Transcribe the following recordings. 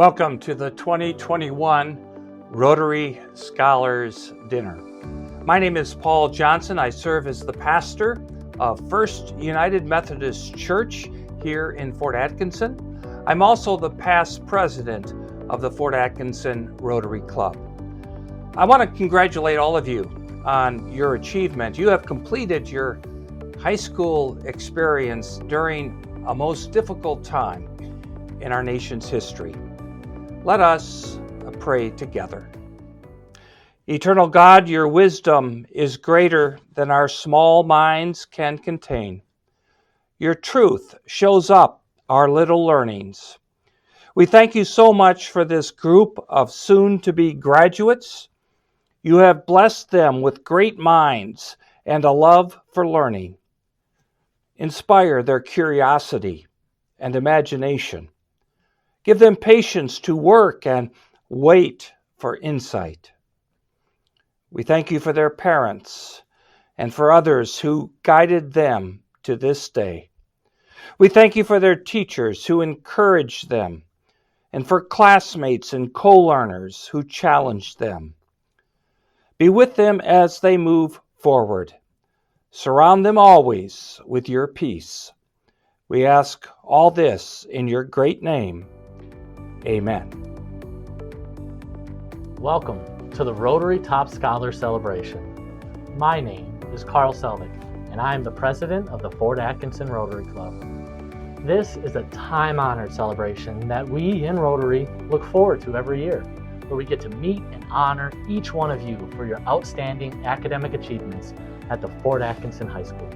Welcome to the 2021 Rotary Scholars Dinner. My name is Paul Johnson. I serve as the pastor of First United Methodist Church here in Fort Atkinson. I'm also the past president of the Fort Atkinson Rotary Club. I want to congratulate all of you on your achievement. You have completed your high school experience during a most difficult time in our nation's history. Let us pray together. Eternal God, your wisdom is greater than our small minds can contain. Your truth shows up our little learnings. We thank you so much for this group of soon-to-be graduates. You have blessed them with great minds and a love for learning. Inspire their curiosity and imagination. Give them patience to work and wait for insight. We thank you for their parents and for others who guided them to this day. We thank you for their teachers who encouraged them and for classmates and co-learners who challenged them. Be with them as they move forward. Surround them always with your peace. We ask all this in your great name. Amen. Welcome to the Rotary Top Scholar Celebration. My name is Carl Selvig, and I am the president of the Fort Atkinson Rotary Club. This is a time-honored celebration that we in Rotary look forward to every year, where we get to meet and honor each one of you for your outstanding academic achievements at the Fort Atkinson High School.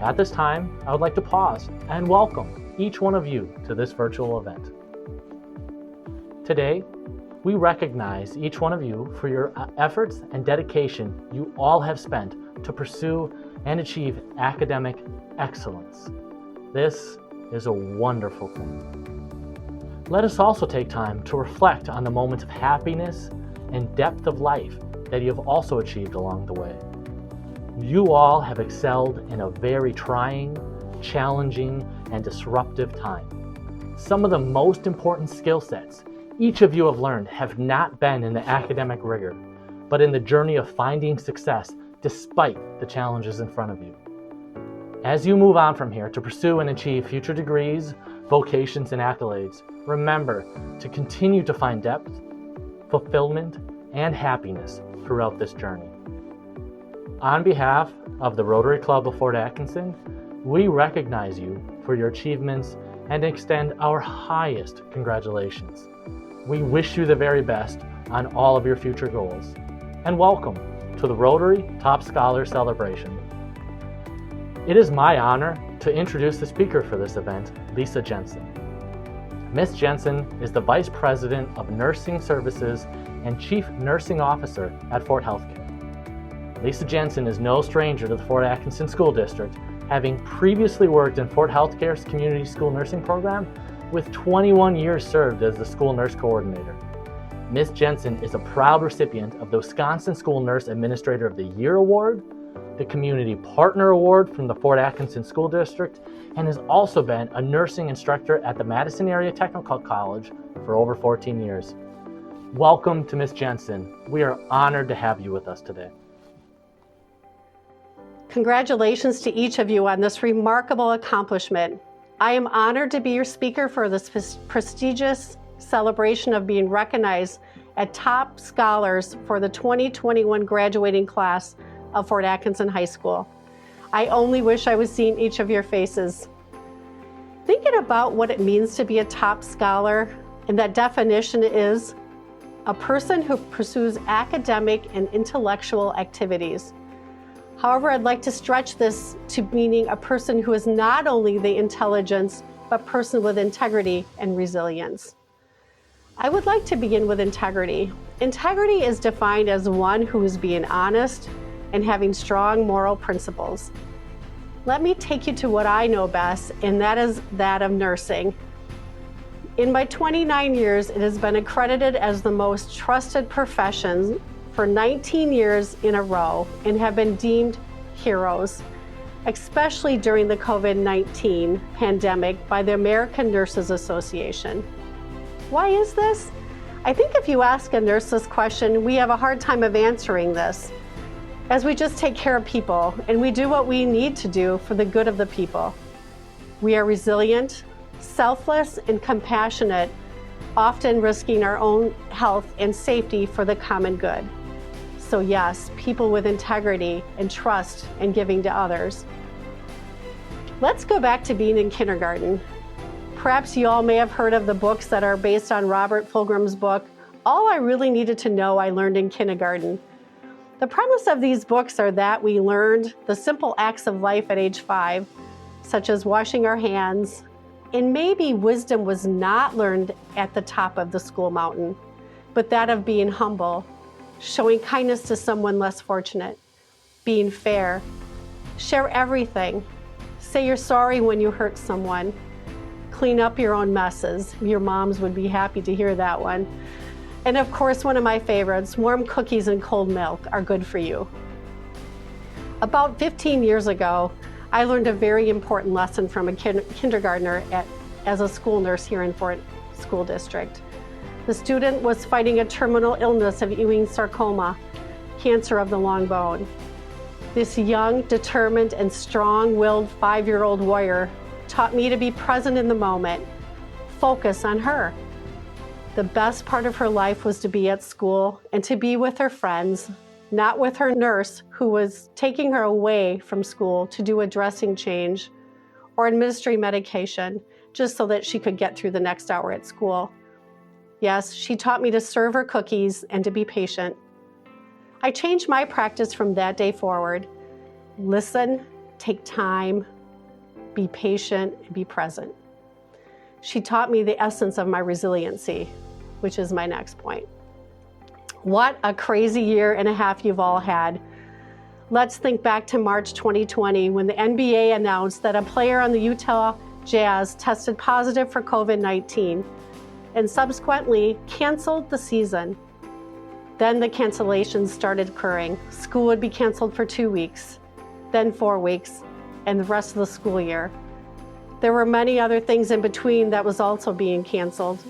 At this time, I would like to pause and welcome each one of you to this virtual event. Today, we recognize each one of you for your efforts and dedication you all have spent to pursue and achieve academic excellence. This is a wonderful thing. Let us also take time to reflect on the moments of happiness and depth of life that you have also achieved along the way. You all have excelled in a very trying, challenging, and disruptive time. Some of the most important skill sets each of you have learned have not been in the academic rigor, but in the journey of finding success despite the challenges in front of you. As you move on from here to pursue and achieve future degrees, vocations, and accolades, remember to continue to find depth, fulfillment, and happiness throughout this journey. On behalf of the Rotary Club of Fort Atkinson, we recognize you for your achievements and extend our highest congratulations. We wish you the very best on all of your future goals. And welcome to the Rotary Top Scholar Celebration. It is my honor to introduce the speaker for this event, Lisa Jensen. Ms. Jensen is the Vice President of Nursing Services and Chief Nursing Officer at Fort Healthcare. Lisa Jensen is no stranger to the Fort Atkinson School District, having previously worked in Fort Healthcare's Community School Nursing Program with 21 years served as the School Nurse Coordinator. Ms. Jensen is a proud recipient of the Wisconsin School Nurse Administrator of the Year Award, the Community Partner Award from the Fort Atkinson School District, and has also been a nursing instructor at the Madison Area Technical College for over 14 years. Welcome to Ms. Jensen. We are honored to have you with us today. Congratulations to each of you on this remarkable accomplishment. I am honored to be your speaker for this prestigious celebration of being recognized as top scholars for the 2021 graduating class of Fort Atkinson High School. I only wish I was seeing each of your faces. Thinking about what it means to be a top scholar, and that definition is a person who pursues academic and intellectual activities. However, I'd like to stretch this to meaning a person who is not only the intelligence, but person with integrity and resilience. I would like to begin with integrity. Integrity is defined as one who is being honest and having strong moral principles. Let me take you to what I know best, and that is that of nursing. In my 29 years, it has been accredited as the most trusted profession for 19 years in a row and have been deemed heroes, especially during the COVID-19 pandemic by the American Nurses Association. Why is this? I think if you ask a nurse this question, we have a hard time of answering this, as we just take care of people and we do what we need to do for the good of the people. We are resilient, selfless, and compassionate, often risking our own health and safety for the common good. So yes, people with integrity and trust and giving to others. Let's go back to being in kindergarten. Perhaps you all may have heard of the books that are based on Robert Fulghum's book, All I Really Needed to Know I Learned in Kindergarten. The premise of these books are that we learned the simple acts of life at age 5, such as washing our hands, and maybe wisdom was not learned at the top of the school mountain, but that of being humble, showing kindness to someone less fortunate, being fair, share everything, say you're sorry when you hurt someone, clean up your own messes. Your moms would be happy to hear that one. And of course, one of my favorites, warm cookies and cold milk are good for you. About 15 years ago, I learned a very important lesson from a kindergartner as a school nurse here in Fort School District. The student was fighting a terminal illness of Ewing sarcoma, cancer of the long bone. This young, determined, and strong-willed 5-year-old warrior taught me to be present in the moment, focus on her. The best part of her life was to be at school and to be with her friends, not with her nurse who was taking her away from school to do a dressing change or administering medication just so that she could get through the next hour at school. Yes, she taught me to serve her cookies and to be patient. I changed my practice from that day forward. Listen, take time, be patient, and be present. She taught me the essence of my resiliency, which is my next point. What a crazy year and a half you've all had. Let's think back to March 2020 when the NBA announced that a player on the Utah Jazz tested positive for COVID-19 and subsequently canceled the season. Then the cancellations started occurring. School would be canceled for 2 weeks, then 4 weeks, and the rest of the school year. There were many other things in between that was also being canceled.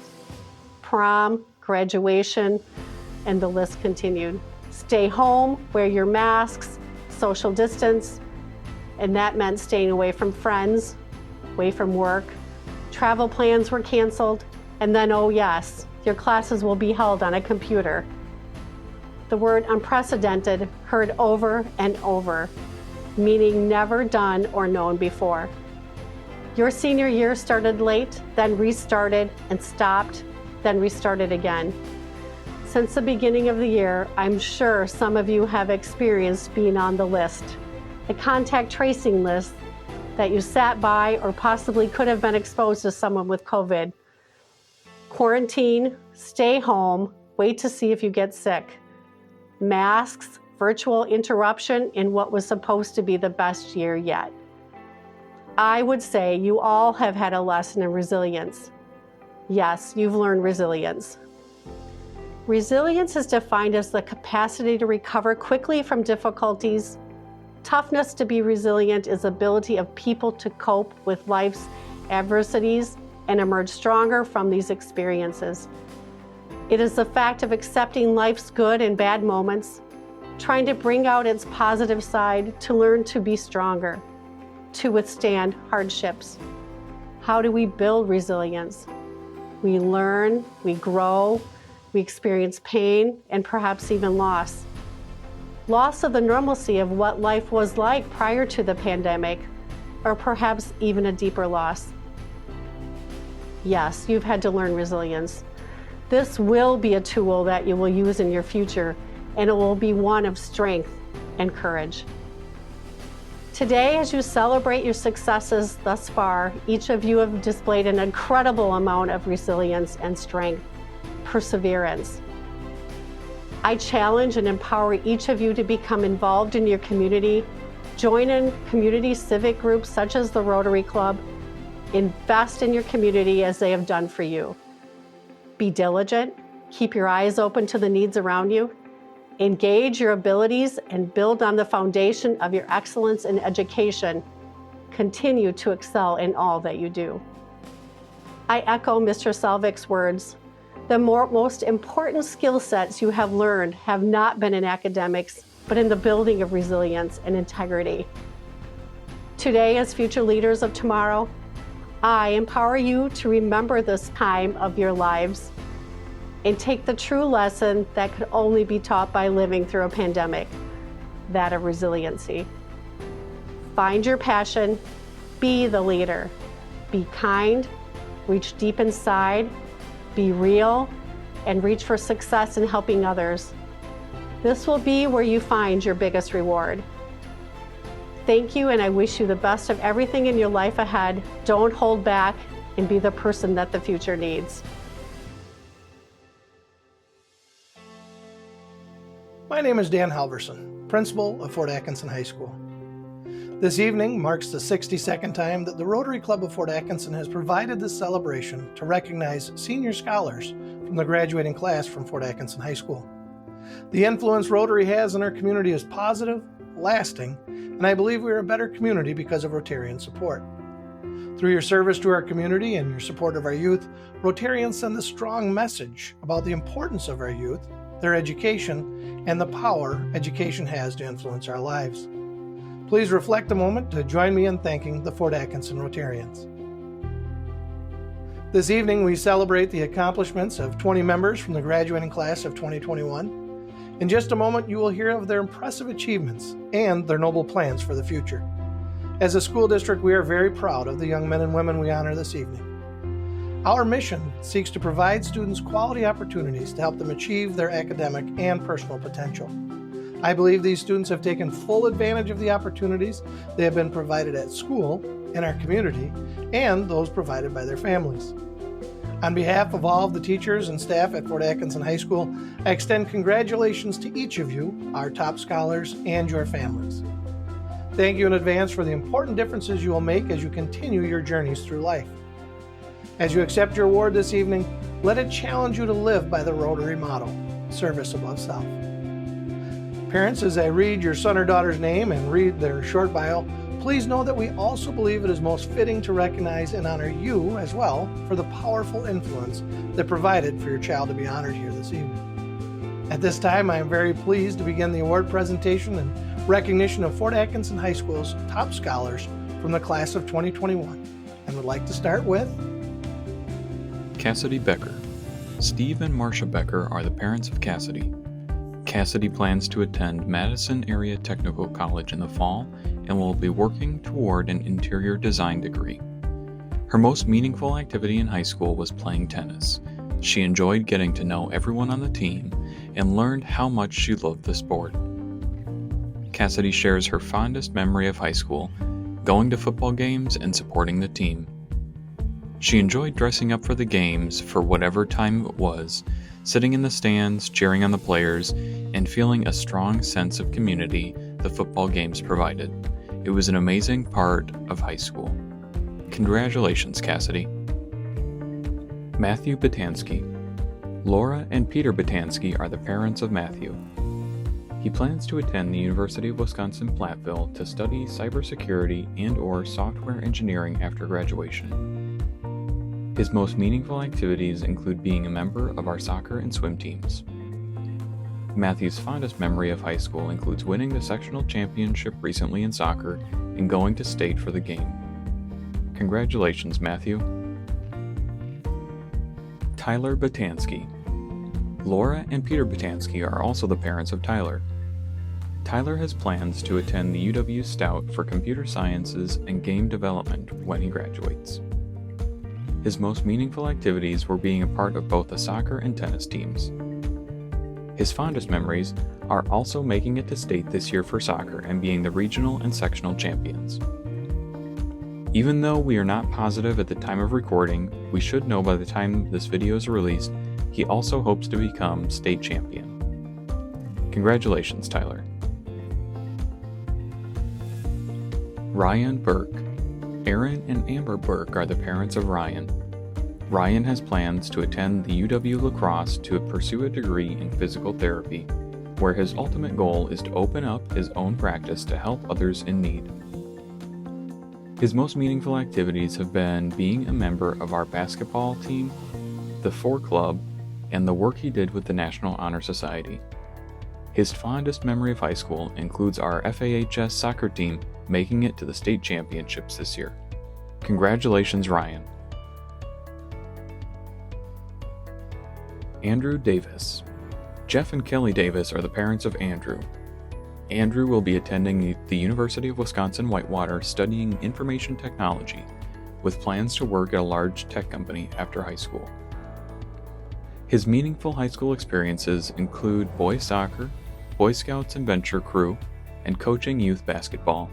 Prom, graduation, and the list continued. Stay home, wear your masks, social distance, and that meant staying away from friends, away from work. Travel plans were canceled, and then, oh yes, your classes will be held on a computer. The word unprecedented heard over and over, meaning never done or known before. Your senior year started late, then restarted and stopped, then restarted again. Since the beginning of the year, I'm sure some of you have experienced being on the list, the contact tracing list that you sat by or possibly could have been exposed to someone with COVID. Quarantine, stay home, wait to see if you get sick. Masks, virtual interruption in what was supposed to be the best year yet. I would say you all have had a lesson in resilience. Yes, you've learned resilience. Resilience is defined as the capacity to recover quickly from difficulties. Toughness to be resilient is the ability of people to cope with life's adversities and emerge stronger from these experiences. It is the fact of accepting life's good and bad moments, trying to bring out its positive side to learn to be stronger, to withstand hardships. How do we build resilience? We learn, we grow, we experience pain, and perhaps even loss. Loss of the normalcy of what life was like prior to the pandemic, or perhaps even a deeper loss. Yes, you've had to learn resilience. This will be a tool that you will use in your future, and it will be one of strength and courage. Today, as you celebrate your successes thus far, each of you have displayed an incredible amount of resilience and strength, perseverance. I challenge and empower each of you to become involved in your community, join in community civic groups such as the Rotary Club, invest in your community as they have done for you. Be diligent, keep your eyes open to the needs around you, engage your abilities and build on the foundation of your excellence in education. Continue to excel in all that you do. I echo Mr. Salvik's words, The most important skill sets you have learned have not been in academics, but in the building of resilience and integrity. Today, as future leaders of tomorrow, I empower you to remember this time of your lives and take the true lesson that could only be taught by living through a pandemic, that of resiliency. Find your passion, be the leader, be kind, reach deep inside, be real, and reach for success in helping others. This will be where you find your biggest reward. Thank you, and I wish you the best of everything in your life ahead. Don't hold back and be the person that the future needs. My name is Dan Halverson, principal of Fort Atkinson High School. This evening marks the 62nd time that the Rotary Club of Fort Atkinson has provided this celebration to recognize senior scholars from the graduating class from Fort Atkinson High School. The influence Rotary has in our community is positive, lasting, and I believe we are a better community because of Rotarian support. Through your service to our community and your support of our youth, Rotarians send a strong message about the importance of our youth, their education, and the power education has to influence our lives. Please reflect a moment to join me in thanking the Fort Atkinson Rotarians. This evening, we celebrate the accomplishments of 20 members from the graduating class of 2021. In just a moment, you will hear of their impressive achievements and their noble plans for the future. As a school district, we are very proud of the young men and women we honor this evening. Our mission seeks to provide students quality opportunities to help them achieve their academic and personal potential. I believe these students have taken full advantage of the opportunities they have been provided at school, in our community, and those provided by their families. On behalf of all of the teachers and staff at Fort Atkinson High School, I extend congratulations to each of you, our top scholars, and your families. Thank you in advance for the important differences you will make as you continue your journeys through life. As you accept your award this evening, let it challenge you to live by the Rotary motto, service above self. Parents, as I read your son or daughter's name and read their short bio, please know that we also believe it is most fitting to recognize and honor you as well for the powerful influence that provided for your child to be honored here this evening. At this time, I am very pleased to begin the award presentation and recognition of Fort Atkinson High School's top scholars from the class of 2021, and would like to start with Cassidy Becker. Steve and Marcia Becker are the parents of Cassidy. Cassidy plans to attend Madison Area Technical College in the fall and will be working toward an interior design degree. Her most meaningful activity in high school was playing tennis. She enjoyed getting to know everyone on the team and learned how much she loved the sport. Cassidy shares her fondest memory of high school, going to football games and supporting the team. She enjoyed dressing up for the games for whatever time it was, sitting in the stands, cheering on the players, and feeling a strong sense of community the football games provided. It was an amazing part of high school. Congratulations, Cassidy. Matthew Batanski. Laura and Peter Batanski are the parents of Matthew. He plans to attend the University of Wisconsin-Platteville to study cybersecurity and/or software engineering after graduation. His most meaningful activities include being a member of our soccer and swim teams. Matthew's fondest memory of high school includes winning the sectional championship recently in soccer and going to state for the game. Congratulations, Matthew. Tyler Batanski. Laura and Peter Batanski are also the parents of Tyler. Tyler has plans to attend the UW Stout for computer sciences and game development when he graduates. His most meaningful activities were being a part of both the soccer and tennis teams. His fondest memories are also making it to state this year for soccer and being the regional and sectional champions. Even though we are not positive at the time of recording, we should know by the time this video is released, he also hopes to become state champion. Congratulations, Tyler. Ryan Burke. Aaron and Amber Burke are the parents of Ryan. Ryan has plans to attend the UW La Crosse to pursue a degree in physical therapy, where his ultimate goal is to open up his own practice to help others in need. His most meaningful activities have been being a member of our basketball team, the 4 Club, and the work he did with the National Honor Society. His fondest memory of high school includes our FAHS soccer team making it to the state championships this year. Congratulations, Ryan. Andrew Davis. Jeff and Kelly Davis are the parents of Andrew. Andrew will be attending the University of Wisconsin-Whitewater studying information technology, with plans to work at a large tech company after high school. His meaningful high school experiences include boys soccer, Boy Scouts and Venture Crew, and coaching youth basketball.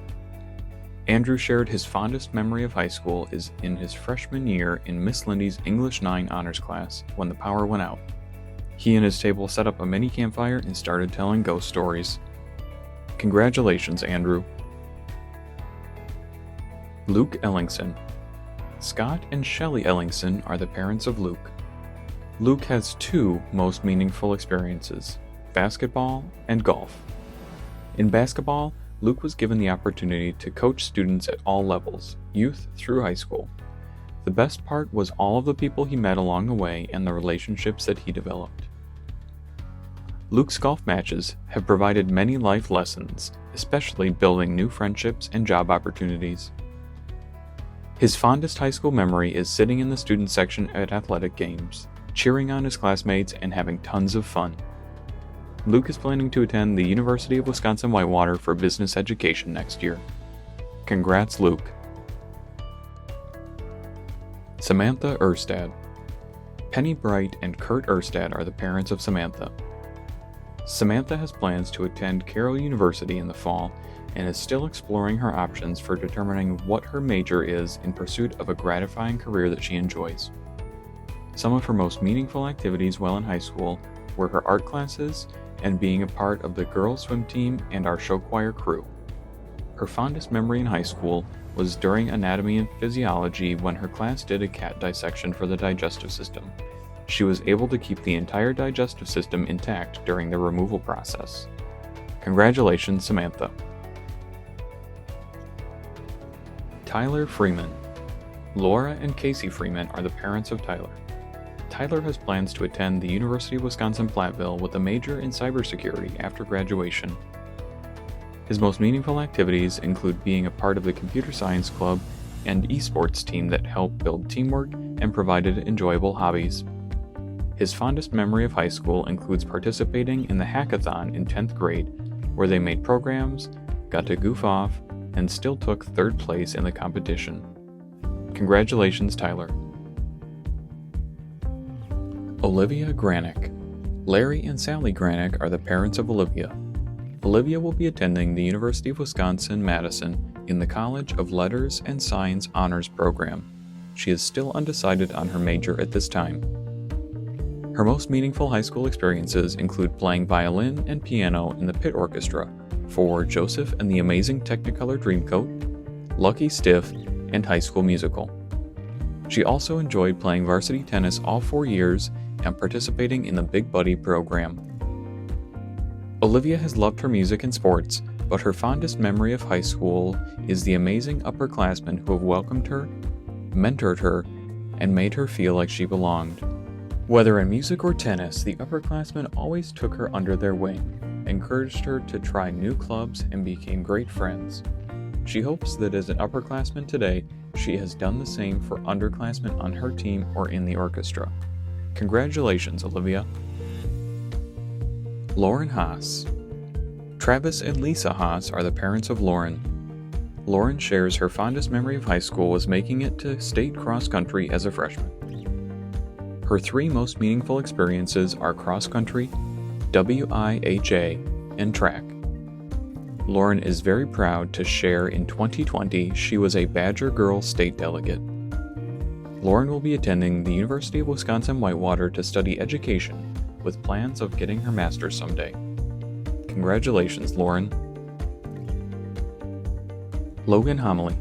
Andrew shared his fondest memory of high school is in his freshman year in Miss Lindy's English 9 honors class when the power went out. He and his table set up a mini campfire and started telling ghost stories. Congratulations, Andrew. Luke Ellingson. Scott and Shelley Ellingson are the parents of Luke. Luke has two most meaningful experiences: basketball and golf. In basketball, Luke was given the opportunity to coach students at all levels, youth through high school. The best part was all of the people he met along the way and the relationships that he developed. Luke's golf matches have provided many life lessons, especially building new friendships and job opportunities. His fondest high school memory is sitting in the student section at athletic games, cheering on his classmates and having tons of fun. Luke is planning to attend the University of Wisconsin-Whitewater for business education next year. Congrats, Luke. Samantha Erstad. Penny Bright and Kurt Erstad are the parents of Samantha. Samantha has plans to attend Carroll University in the fall and is still exploring her options for determining what her major is in pursuit of a gratifying career that she enjoys. Some of her most meaningful activities while in high school were her art classes and being a part of the girls' swim team and our show choir crew. Her fondest memory in high school was during anatomy and physiology when her class did a cat dissection for the digestive system. She was able to keep the entire digestive system intact during the removal process. Congratulations, Samantha. Tyler Freeman. Laura and Casey Freeman are the parents of Tyler. Tyler has plans to attend the University of Wisconsin-Platteville with a major in cybersecurity after graduation. His most meaningful activities include being a part of the computer science club and esports team that helped build teamwork and provided enjoyable hobbies. His fondest memory of high school includes participating in the hackathon in 10th grade, where they made programs, got to goof off, and still took third place in the competition. Congratulations, Tyler. Olivia Granick. Larry and Sally Granick are the parents of Olivia. Olivia will be attending the University of Wisconsin-Madison in the College of Letters and Science Honors Program. She is still undecided on her major at this time. Her most meaningful high school experiences include playing violin and piano in the pit orchestra for Joseph and the Amazing Technicolor Dreamcoat, Lucky Stiff, and High School Musical. She also enjoyed playing varsity tennis all 4 years and participating in the Big Buddy program. Olivia has loved her music and sports, but her fondest memory of high school is the amazing upperclassmen who have welcomed her, mentored her, and made her feel like she belonged. Whether in music or tennis, the upperclassmen always took her under their wing, encouraged her to try new clubs, and became great friends. She hopes that as an upperclassman today, she has done the same for underclassmen on her team or in the orchestra. Congratulations, Olivia. Lauren Haas. Travis and Lisa Haas are the parents of Lauren. Lauren shares her fondest memory of high school was making it to state cross country as a freshman. Her 3 most meaningful experiences are cross country, WIHA, and track. Lauren is very proud to share in 2020 she was a Badger Girl state delegate. Lauren will be attending the University of Wisconsin-Whitewater to study education, with plans of getting her master's someday. Congratulations, Lauren. Logan Homily.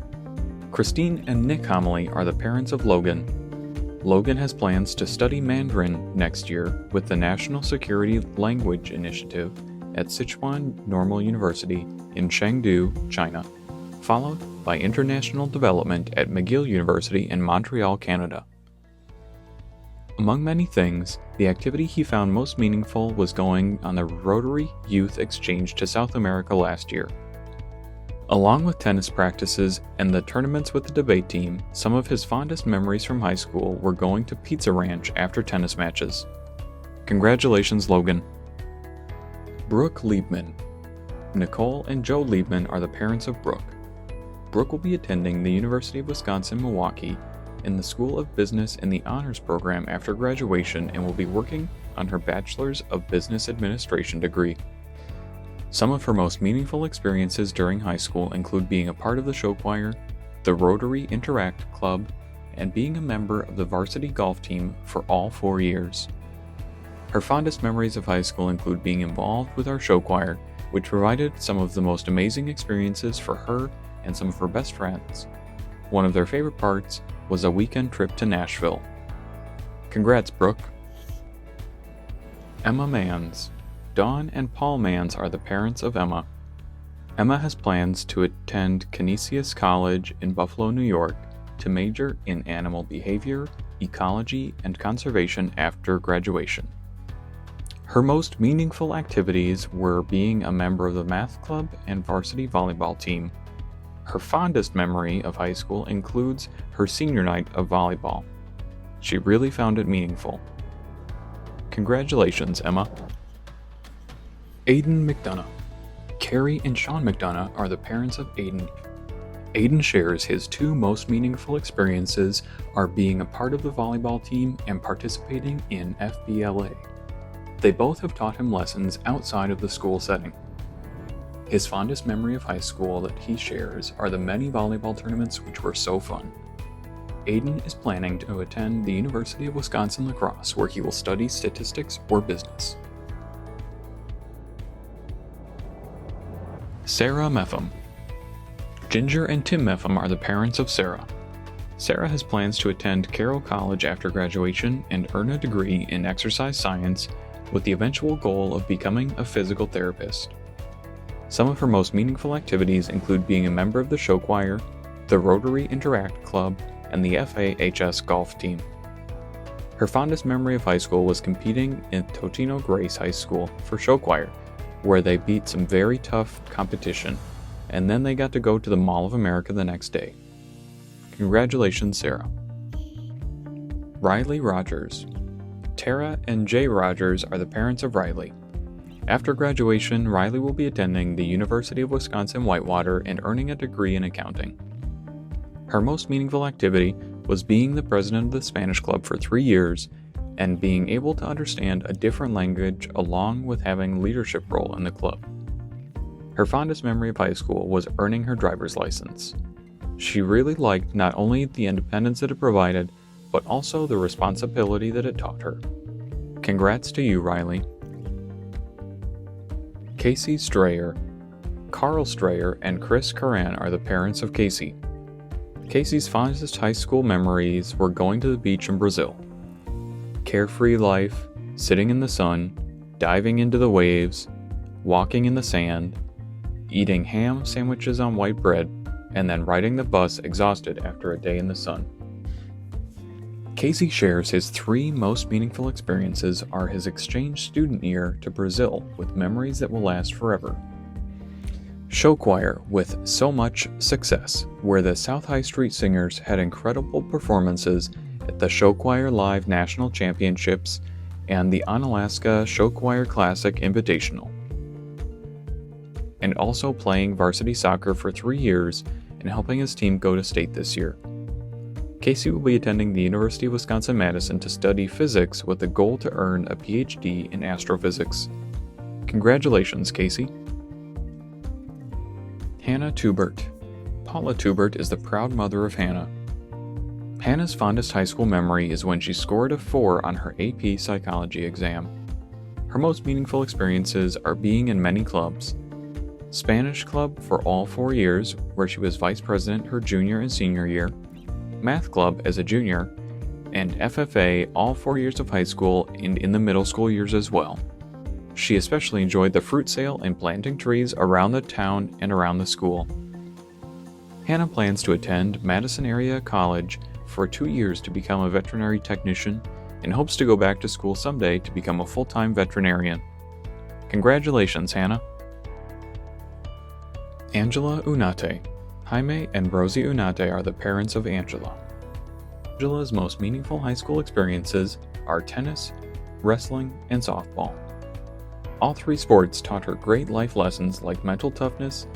Christine and Nick Homily are the parents of Logan. Logan has plans to study Mandarin next year with the National Security Language Initiative at Sichuan Normal University in Chengdu, China, followed by International Development at McGill University in Montreal, Canada. Among many things, the activity he found most meaningful was going on the Rotary Youth Exchange to South America last year. Along with tennis practices and the tournaments with the debate team, some of his fondest memories from high school were going to Pizza Ranch after tennis matches. Congratulations, Logan. Brooke Liebman. Nicole and Joe Liebman are the parents of Brooke. Brooke will be attending the University of Wisconsin-Milwaukee in the School of Business in the Honors Program after graduation and will be working on her Bachelor's of Business Administration degree. Some of her most meaningful experiences during high school include being a part of the show choir, the Rotary Interact Club, and being a member of the varsity golf team for all 4 years. Her fondest memories of high school include being involved with our show choir, which provided some of the most amazing experiences for her and some of her best friends. One of their favorite parts was a weekend trip to Nashville. Congrats, Brooke. Emma Manns. Dawn and Paul Manns are the parents of Emma. Emma has plans to attend Canisius College in Buffalo, New York, to major in animal behavior, ecology, and conservation after graduation. Her most meaningful activities were being a member of the math club and varsity volleyball team. Her fondest memory of high school includes her senior night of volleyball. She really found it meaningful. Congratulations, Emma. Aiden McDonough. Carrie and Sean McDonough are the parents of Aiden. Aiden shares his 2 most meaningful experiences are being a part of the volleyball team and participating in FBLA. They both have taught him lessons outside of the school setting. His fondest memory of high school that he shares are the many volleyball tournaments which were so fun. Aiden is planning to attend the University of Wisconsin-La Crosse, where he will study statistics or business. Sarah Meffam. Ginger and Tim Meffam are the parents of Sarah. Sarah has plans to attend Carroll College after graduation and earn a degree in exercise science with the eventual goal of becoming a physical therapist. Some of her most meaningful activities include being a member of the show choir, the Rotary Interact Club, and the FAHS golf team. Her fondest memory of high school was competing in Totino Grace High School for show choir, where they beat some very tough competition, and then they got to go to the Mall of America the next day. Congratulations, Sarah. Riley Rogers. Tara and Jay Rogers are the parents of Riley. After graduation, Riley will be attending the University of Wisconsin-Whitewater and earning a degree in accounting. Her most meaningful activity was being the president of the Spanish Club for 3 years and being able to understand a different language along with having a leadership role in the club. Her fondest memory of high school was earning her driver's license. She really liked not only the independence that it provided, but also the responsibility that it taught her. Congrats to you, Riley. Casey Strayer. Carl Strayer and Chris Curran are the parents of Casey. Casey's fondest high school memories were going to the beach in Brazil. Carefree life, sitting in the sun, diving into the waves, walking in the sand, eating ham sandwiches on white bread, and then riding the bus exhausted after a day in the sun. Casey shares his 3 most meaningful experiences are his exchange student year to Brazil with memories that will last forever. Show choir with so much success, where the South High Street Singers had incredible performances at the Show Choir Live National Championships and the Onalaska Show Choir Classic Invitational. And also playing varsity soccer for 3 years and helping his team go to state this year. Casey will be attending the University of Wisconsin-Madison to study physics with the goal to earn a PhD in astrophysics. Congratulations, Casey. Hannah Tubert. Paula Tubert is the proud mother of Hannah. Hannah's fondest high school memory is when she scored a 4 on her AP psychology exam. Her most meaningful experiences are being in many clubs. Spanish club for all 4 years, where she was vice president her junior and senior year, math club as a junior, and FFA all 4 years of high school and in the middle school years as well. She especially enjoyed the fruit sale and planting trees around the town and around the school. Hannah plans to attend Madison Area College for 2 years to become a veterinary technician and hopes to go back to school someday to become a full-time veterinarian. Congratulations, Hannah. Angela Unate. Jaime and Rosie Unate are the parents of Angela. Angela's most meaningful high school experiences are tennis, wrestling, and softball. All three sports taught her great life lessons like mental toughness,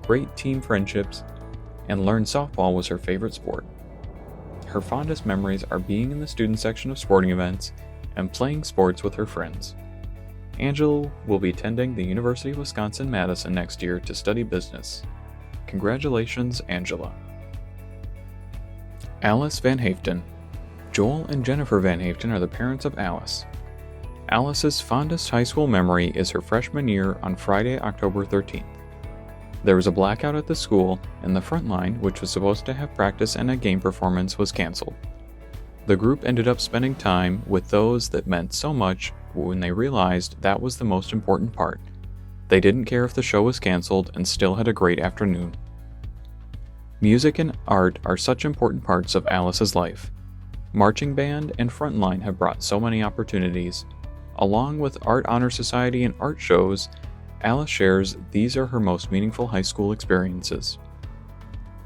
great team friendships, and learned softball was her favorite sport. Her fondest memories are being in the student section of sporting events and playing sports with her friends. Angela will be attending the University of Wisconsin-Madison next year to study business. Congratulations, Angela. Alice Van Haften. Joel and Jennifer Van Haften are the parents of Alice. Alice's fondest high school memory is her freshman year on Friday, October 13th. There was a blackout at the school, and the front line, which was supposed to have practice and a game performance, was canceled. The group ended up spending time with those that meant so much when they realized that was the most important part. They didn't care if the show was canceled and still had a great afternoon. Music and art are such important parts of Alice's life. Marching band and frontline have brought so many opportunities. Along with Art Honor Society and art shows, Alice shares these are her most meaningful high school experiences.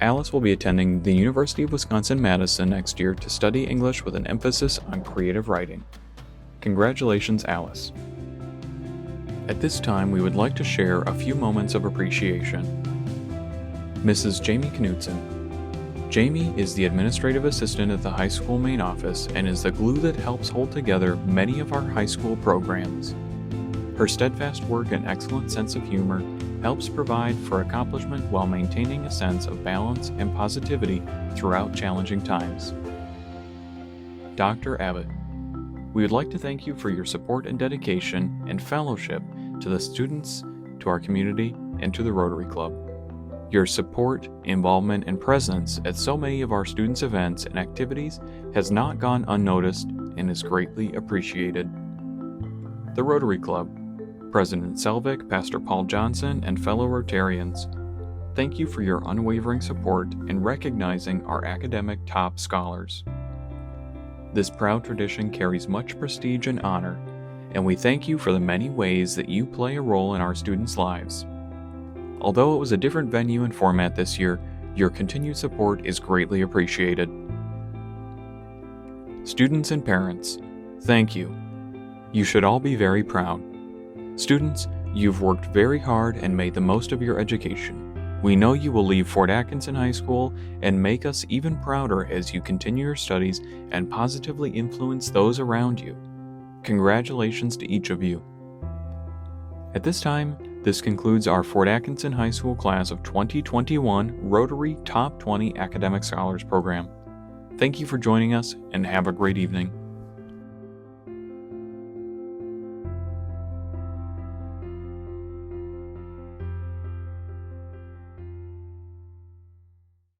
Alice will be attending the University of Wisconsin-Madison next year to study English with an emphasis on creative writing. Congratulations, Alice. At this time, we would like to share a few moments of appreciation. Mrs. Jamie Knudsen. Jamie is the administrative assistant at the high school main office and is the glue that helps hold together many of our high school programs. Her steadfast work and excellent sense of humor helps provide for accomplishment while maintaining a sense of balance and positivity throughout challenging times. Dr. Abbott. We would like to thank you for your support and dedication and fellowship to the students, to our community, and to the Rotary Club. Your support, involvement, and presence at so many of our students' events and activities has not gone unnoticed and is greatly appreciated. The Rotary Club. President Selvik, Pastor Paul Johnson, and fellow Rotarians, thank you for your unwavering support in recognizing our academic top scholars. This proud tradition carries much prestige and honor, and we thank you for the many ways that you play a role in our students' lives. Although it was a different venue and format this year, your continued support is greatly appreciated. Students and parents, thank you. You should all be very proud. Students, you've worked very hard and made the most of your education. We know you will leave Fort Atkinson High School and make us even prouder as you continue your studies and positively influence those around you. Congratulations to each of you. At this time, this concludes our Fort Atkinson High School class of 2021 Rotary Top 20 Academic Scholars Program. Thank you for joining us and have a great evening.